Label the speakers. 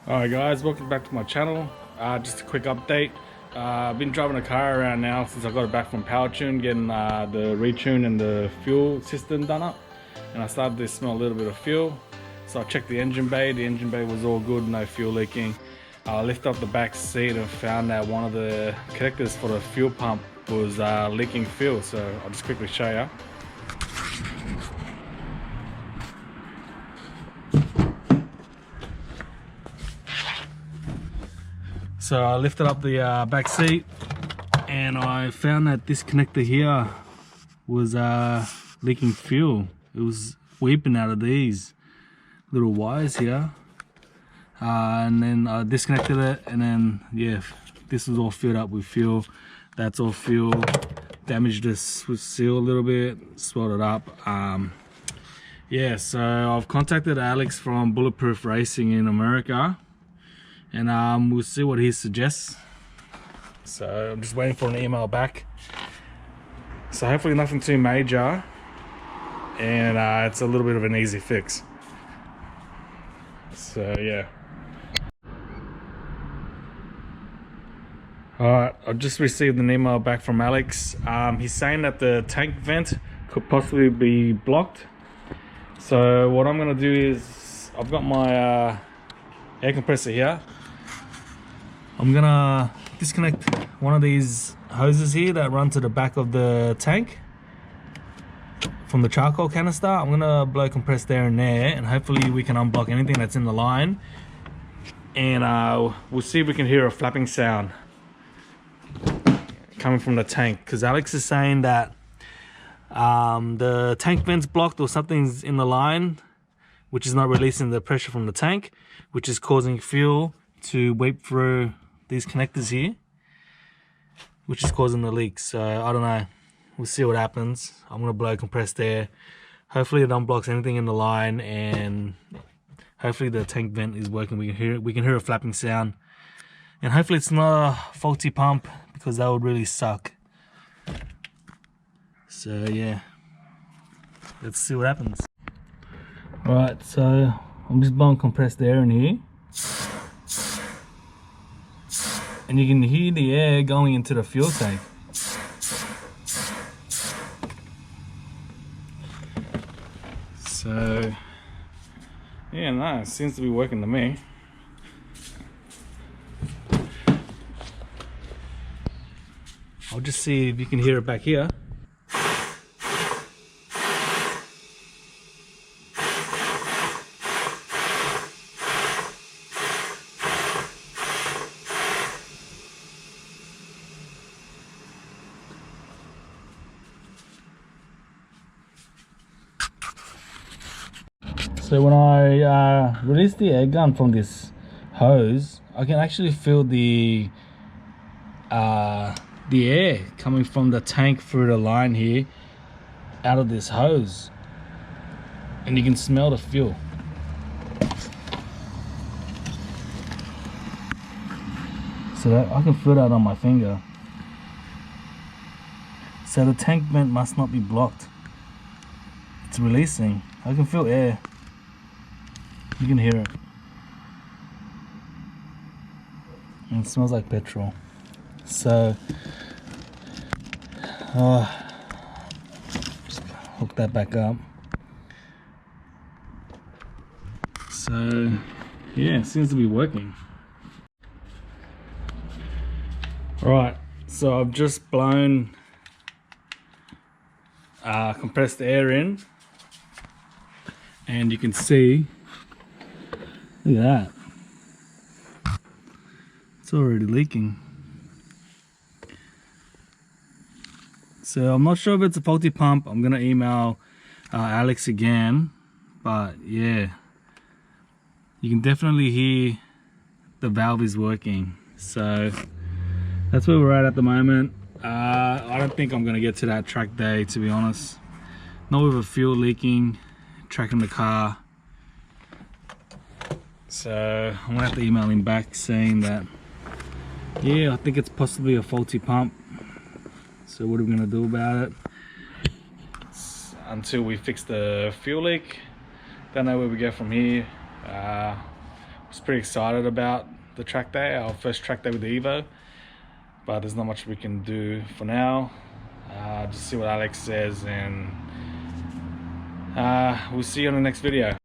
Speaker 1: Alright guys, welcome back to my channel. Just a quick update. I've been driving a car around now since I got it back from Power Tune, getting the retune and the fuel system done up. And I started to smell a little bit of fuel. So I checked the engine bay. The engine bay was all good, no fuel leaking. I lifted up the back seat and found that one of the connectors for the fuel pump was leaking fuel. So I'll just quickly show you. So I lifted up the back seat and I found that this connector here was leaking fuel. It was weeping out of these little wires here, and then I disconnected it, and then yeah, this was all filled up with fuel. That's all fuel. Damaged the switch seal a little bit, swelled it up. Yeah, so I've contacted Alex from Bulletproof Racing in America, and we'll see what he suggests. So I'm just waiting for an email back. So hopefully nothing too major, and it's a little bit of an easy fix. So yeah. Alright, I've just received an email back from Alex. He's saying that the tank vent could possibly be blocked. So what I'm gonna do is, I've got my air compressor here. I'm gonna disconnect one of these hoses here that run to the back of the tank from the charcoal canister. I'm gonna blow compress there and there, and hopefully we can unblock anything that's in the line, and we'll see if we can hear a flapping sound coming from the tank, because Alex is saying that the tank vent's blocked or something's in the line which is not releasing the pressure from the tank, which is causing fuel to weep through these connectors here, which is causing the leaks. So I don't know, we'll see what happens. I'm gonna blow compress there. Hopefully it unblocks anything in the line, and hopefully the tank vent is working. We can hear a flapping sound, and hopefully it's not a faulty pump, because that would really suck. So yeah, let's see what happens. Alright, so I'm just blowing compressed air in here, and you can hear the air going into the fuel tank. So yeah, no, it seems to be working to me. I'll just see if you can hear it back here. So when I release the air gun from this hose, I can actually feel the air coming from the tank through the line here out of this hose, and you can smell the fuel. So that, I can feel that on my finger. So the tank vent must not be blocked. It's releasing. I can feel air. You can hear it. And it smells like petrol. So just hook that back up. So yeah, it seems to be working. Alright, so I've just blown compressed air in, and you can see, look at that, it's already leaking. So I'm not sure if it's a faulty pump. I'm gonna email Alex again, but yeah, you can definitely hear the valve is working. So that's where we're at the moment. I don't think I'm gonna get to that track day, to be honest. Not with a fuel leaking, tracking the car. So I'm gonna have to email him back saying that, yeah, I think it's possibly a faulty pump. So what are we gonna do about it? Until we fix the fuel leak, don't know where we go from here. was pretty excited about the track day, our first track day with the EVO, but there's not much we can do for now. Just see what Alex says, and we'll see you on the next video.